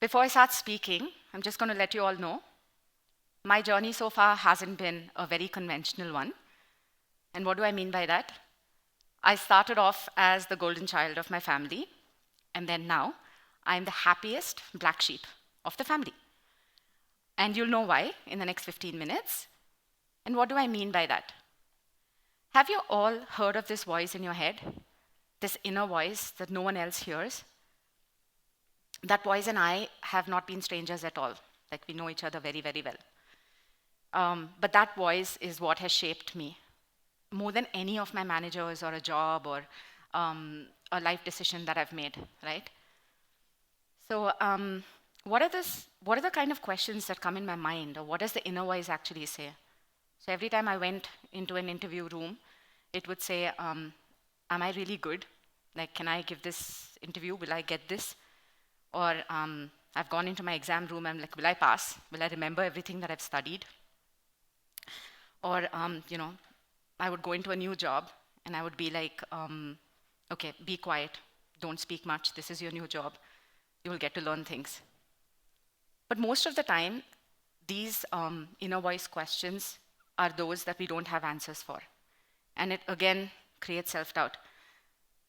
Before I start speaking, I'm just going to let you all know my journey so far hasn't been a very conventional one. And what do I mean by that? I started off as the golden child of my family, and then now I'm the happiest black sheep of the family. And you'll know why in the next 15 minutes. And what do I mean by that? Have you all heard of this voice in your head? This inner voice that no one else hears? That voice and I have not been strangers at all. Like, we know each other very, very well. But that voice is what has shaped me more than any of my managers or a job or a life decision that I've made, right? So what are the kind of questions that come in my mind, or what does the inner voice actually say? So every time I went into an interview room, it would say, am I really good? Like, can I give this interview? Will I get this? Or I've gone into my exam room, I'm like, will I pass? Will I remember everything that I've studied? Or, I would go into a new job and I would be like, okay, be quiet, don't speak much, this is your new job, you will get to learn things. But most of the time, these inner voice questions are those that we don't have answers for. And it, again, creates self-doubt.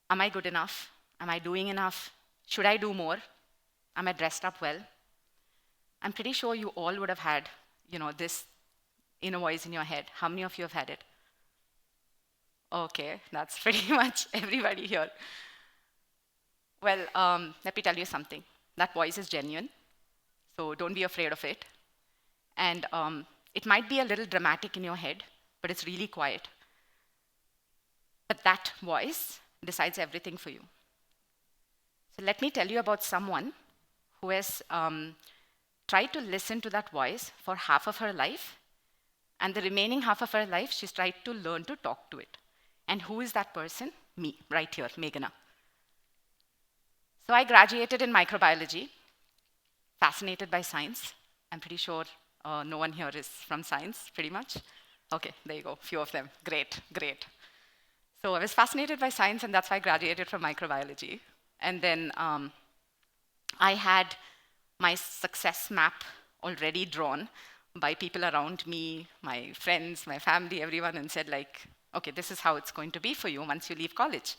Am I good enough? Am I doing enough? Should I do more? Am I dressed up well? I'm pretty sure you all would have had, this inner voice in your head. How many of you have had it? Okay, that's pretty much everybody here. Well, let me tell you something. That voice is genuine, so don't be afraid of it. And it might be a little dramatic in your head, but it's really quiet. But that voice decides everything for you. So let me tell you about someone who has tried to listen to that voice for half of her life, and the remaining half of her life, she's tried to learn to talk to it. And who is that person? Me, right here, Meghana. So I graduated in microbiology, fascinated by science. I'm pretty sure no one here is from science, pretty much. Okay, there you go, few of them. Great, great. So I was fascinated by science, and that's why I graduated from microbiology. And then I had my success map already drawn by people around me, my friends, my family, everyone, and said, like, okay, this is how it's going to be for you once you leave college.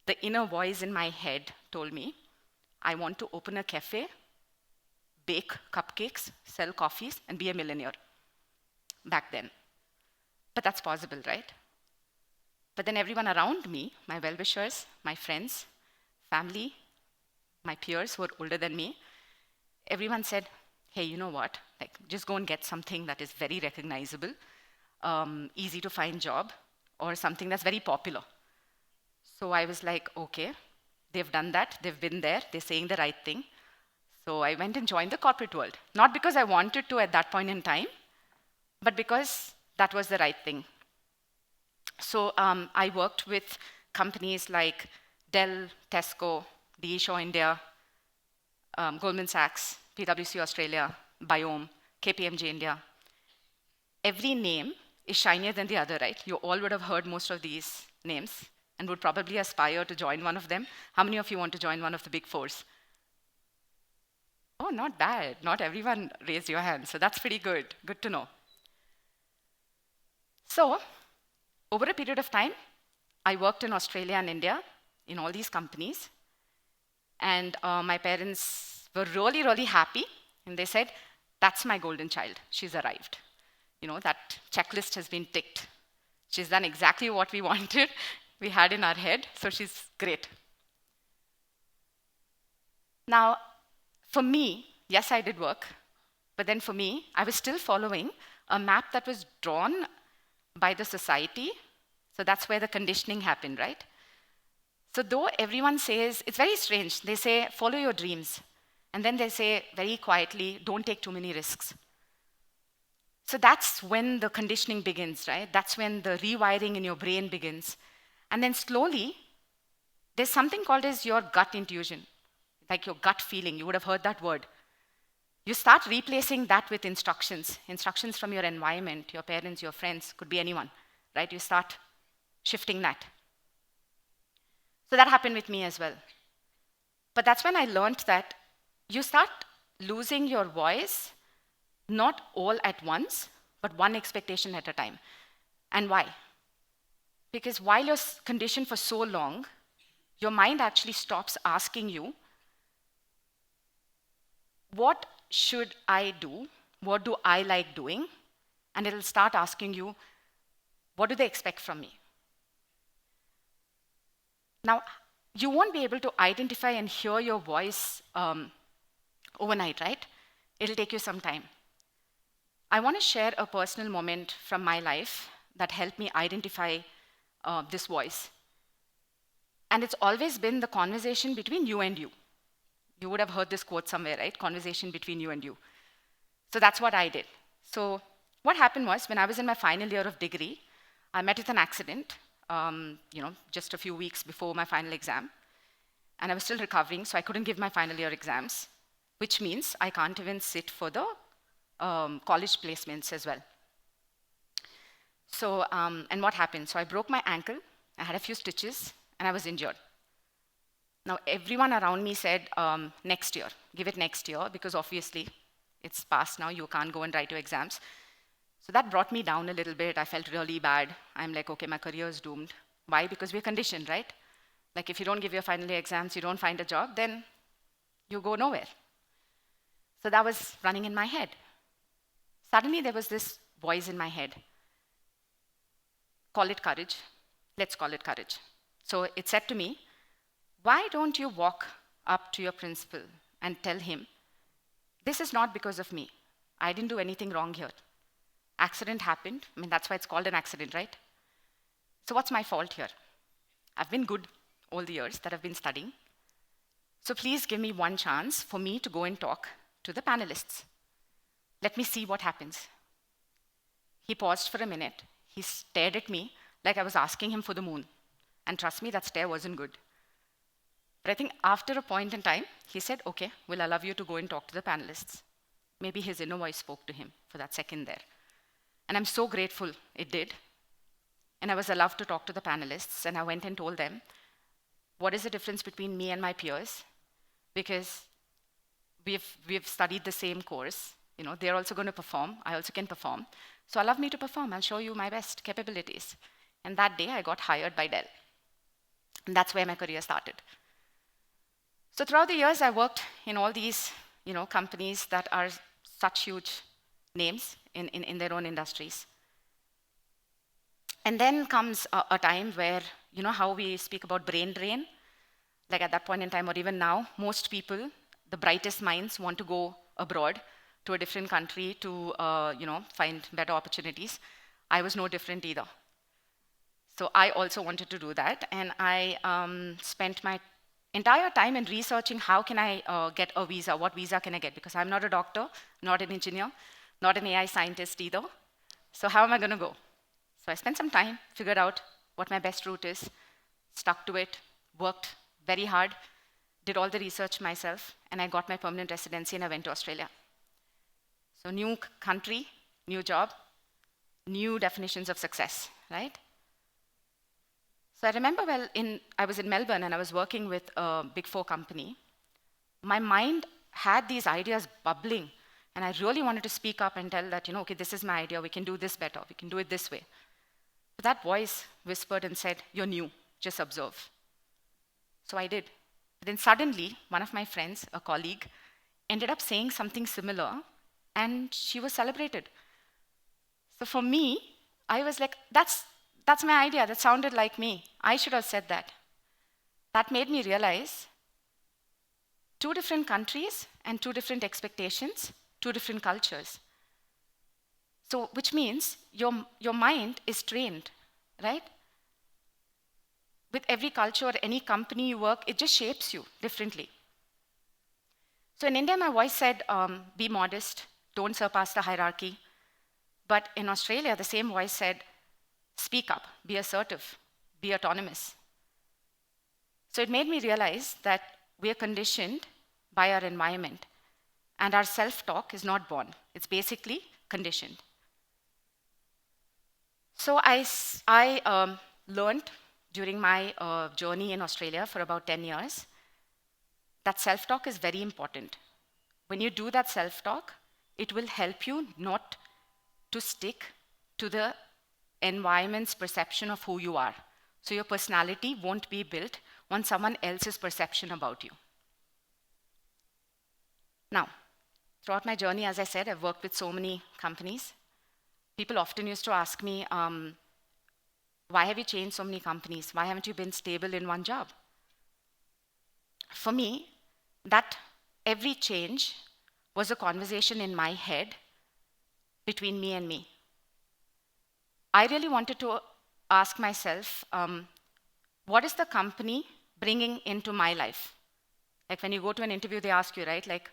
The inner voice in my head told me, I want to open a cafe, bake cupcakes, sell coffees, and be a millionaire back then. But that's possible, right? But then everyone around me, my well-wishers, my friends, family, my peers who are older than me, everyone said, hey, you know what? Like, just go and get something that is very recognizable, easy to find job, or something that's very popular. So I was like, okay, they've done that, they've been there, they're saying the right thing. So I went and joined the corporate world. Not because I wanted to at that point in time, but because that was the right thing. So I worked with companies like Dell, Tesco, DE Shaw India, Goldman Sachs, PwC Australia, Biome, KPMG India. Every name is shinier than the other, right? You all would have heard most of these names and would probably aspire to join one of them. How many of you want to join one of the big fours? Oh, not bad. Not everyone raised your hand, so that's pretty good. Good to know. So, over a period of time, I worked in Australia and India in all these companies. And my parents were really, really happy. And they said, that's my golden child. She's arrived. That checklist has been ticked. She's done exactly what we wanted, we had in our head, so she's great. Now, for me, yes, I did work. But then for me, I was still following a map that was drawn by the society. So that's where the conditioning happened, right? So though everyone says, it's very strange, they say, follow your dreams. And then they say very quietly, don't take too many risks. So that's when the conditioning begins, right? That's when the rewiring in your brain begins. And then slowly, there's something called as your gut intuition, like your gut feeling. You would have heard that word. You start replacing that with instructions from your environment, your parents, your friends, could be anyone, right? You start shifting that. So that happened with me as well. But that's when I learned that you start losing your voice, not all at once, but one expectation at a time. And why? Because while you're conditioned for so long, your mind actually stops asking you, what should I do? What do I like doing? And it'll start asking you, what do they expect from me? Now, you won't be able to identify and hear your voice overnight, right? It'll take you some time. I want to share a personal moment from my life that helped me identify this voice. And it's always been the conversation between you and you. You would have heard this quote somewhere, right? Conversation between you and you. So that's what I did. So what happened was, when I was in my final year of degree, I met with an accident, just a few weeks before my final exam. And I was still recovering, so I couldn't give my final year exams, which means I can't even sit for the college placements as well. So, and what happened? So I broke my ankle, I had a few stitches, and I was injured. Now, everyone around me said, next year, give it next year, because obviously it's past now, you can't go and write your exams. So that brought me down a little bit. I felt really bad. I'm like, okay, my career is doomed. Why? Because we're conditioned, right? Like, if you don't give your final year exams, you don't find a job, then you go nowhere. So that was running in my head. Suddenly, there was this voice in my head. Call it courage. Let's call it courage. So it said to me, why don't you walk up to your principal and tell him, this is not because of me. I didn't do anything wrong here. Accident happened. I mean, that's why it's called an accident, right? So what's my fault here? I've been good all the years that I've been studying. So please give me one chance for me to go and talk to the panelists. Let me see what happens. He paused for a minute. He stared at me like I was asking him for the moon. And trust me, that stare wasn't good. But I think after a point in time, he said, okay, we'll allow you to go and talk to the panelists. Maybe his inner voice spoke to him for that second there. And I'm so grateful it did. And I was allowed to talk to the panelists, and I went and told them, what is the difference between me and my peers? Because we've studied the same course. You know, they're also going to perform. I also can perform. So allow me to perform. I'll show you my best capabilities. And that day, I got hired by Dell. And that's where my career started. So throughout the years, I worked in all these companies that are such huge names in their own industries. And then comes a time where, you know how we speak about brain drain? Like at that point in time, or even now, most people, the brightest minds, want to go abroad to a different country to find better opportunities. I was no different either. So I also wanted to do that. And I spent my entire time in researching how can I get a visa, what visa can I get? Because I'm not a doctor, not an engineer, not an AI scientist either. So how am I going to go? So I spent some time, figured out what my best route is, stuck to it, worked very hard, did all the research myself, and I got my permanent residency and I went to Australia. So new country, new job, new definitions of success, right? So I remember I was in Melbourne and I was working with a Big Four company. My mind had these ideas bubbling, and I really wanted to speak up and tell that, okay, this is my idea, we can do this better, we can do it this way. But that voice whispered and said, you're new, just observe. So I did. But then suddenly, one of my friends, a colleague, ended up saying something similar, and she was celebrated. So for me, I was like, that's my idea, that sounded like me. I should have said that. That made me realize 2 different countries and 2 different expectations, 2 different cultures. So, which means your mind is trained, right? With every culture or any company you work, it just shapes you differently. So in India, my voice said, be modest, don't surpass the hierarchy. But in Australia, the same voice said, speak up, be assertive, be autonomous. So it made me realize that we are conditioned by our environment, and our self-talk is not born. It's basically conditioned. So I learned during my journey in Australia for about 10 years that self-talk is very important. when you do that self-talk, it will help you not to stick to the environment's perception of who you are. So your personality won't be built on someone else's perception about you. Now, throughout my journey, as I said, I've worked with so many companies. People often used to ask me, why have you changed so many companies? Why haven't you been stable in one job? For me, that every change was a conversation in my head between me and me. I really wanted to ask myself, what is the company bringing into my life? Like when you go to an interview, they ask you, right? Like,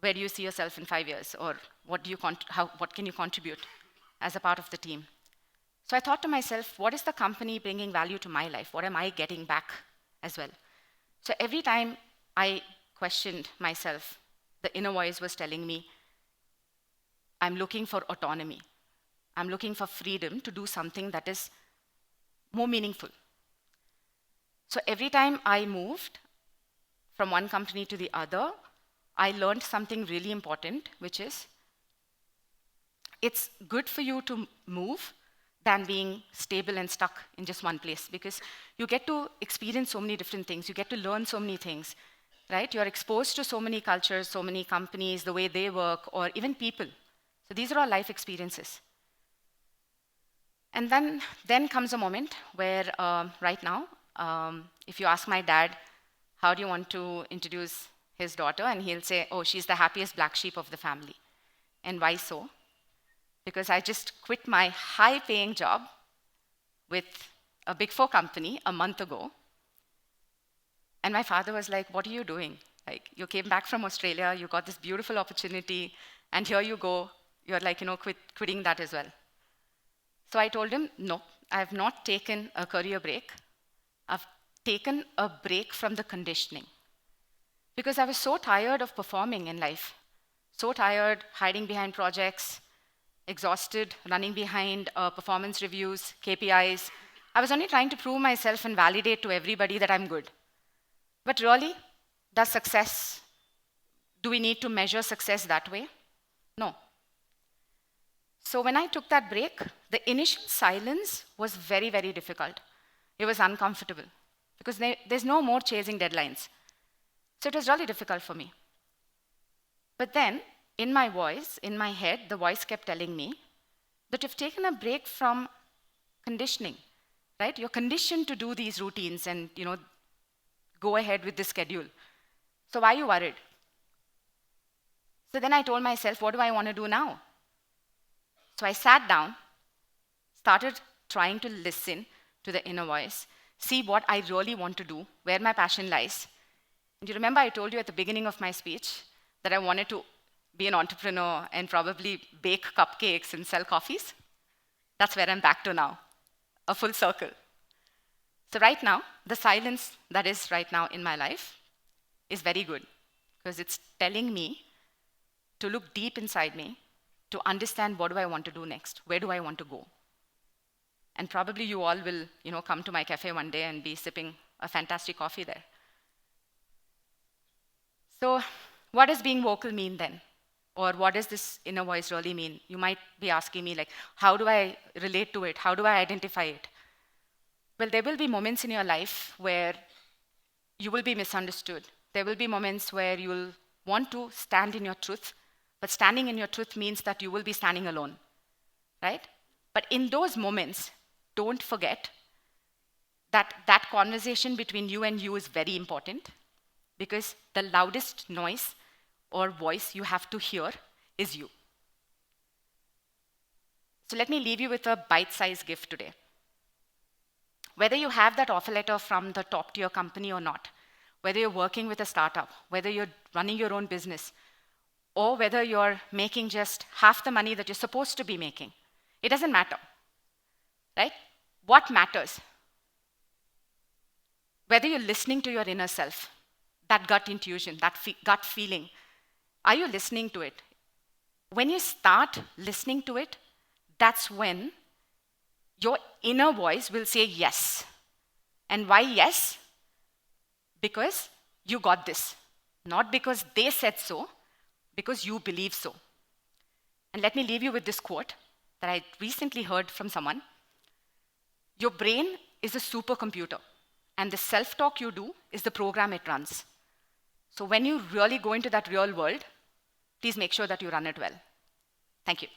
where do you see yourself in 5 years? Or what can you contribute as a part of the team? So I thought to myself, what is the company bringing value to my life? What am I getting back as well? So every time I questioned myself, the inner voice was telling me, I'm looking for autonomy. I'm looking for freedom to do something that is more meaningful. So every time I moved from one company to the other, I learned something really important, which is it's good for you to move than being stable and stuck in just one place, because you get to experience so many different things. You get to learn so many things, right? You're exposed to so many cultures, so many companies, the way they work, or even people. So these are all life experiences. And then comes a moment where right now, if you ask my dad, how do you want to introduce his daughter? And he'll say, oh, she's the happiest black sheep of the family. And why so? Because I just quit my high-paying job with a Big Four company a month ago. And my father was like, what are you doing? Like, you came back from Australia, you got this beautiful opportunity, and here you go, you're like, quitting that as well. So I told him, no, I have not taken a career break. I've taken a break from the conditioning. Because I was so tired of performing in life, so tired hiding behind projects, exhausted, running behind performance reviews, KPIs. I was only trying to prove myself and validate to everybody that I'm good. But really, do we need to measure success that way? No. So when I took that break, the initial silence was very, very difficult. It was uncomfortable because there's no more chasing deadlines. So it was really difficult for me. But then, in my voice, in my head, the voice kept telling me that you've taken a break from conditioning, right? You're conditioned to do these routines and, go ahead with the schedule. So why are you worried? So then I told myself, what do I want to do now? So I sat down, started trying to listen to the inner voice, see what I really want to do, where my passion lies. And you remember I told you at the beginning of my speech that I wanted to be an entrepreneur and probably bake cupcakes and sell coffees? That's where I'm back to now, a full circle. So right now, the silence that is right now in my life is very good because it's telling me to look deep inside me to understand what do I want to do next, where do I want to go. And probably you all will, come to my cafe one day and be sipping a fantastic coffee there. So what does being vocal mean then? Or what does this inner voice really mean? You might be asking me, like, how do I relate to it? How do I identify it? Well, there will be moments in your life where you will be misunderstood. There will be moments where you will want to stand in your truth, but standing in your truth means that you will be standing alone, right? But in those moments, don't forget that that conversation between you and you is very important because the loudest noise or voice you have to hear is you. So let me leave you with a bite-sized gift today. Whether you have that offer letter from the top-tier company or not, whether you're working with a startup, whether you're running your own business, or whether you're making just half the money that you're supposed to be making, it doesn't matter, right? What matters? Whether you're listening to your inner self, that gut intuition, that gut feeling, are you listening to it? When you start listening to it, that's when your inner voice will say yes. And why yes? Because you got this. Not because they said so, because you believe so. And let me leave you with this quote that I recently heard from someone. Your brain is a supercomputer, and the self-talk you do is the program it runs. So when you really go into that real world, please make sure that you run it well. Thank you.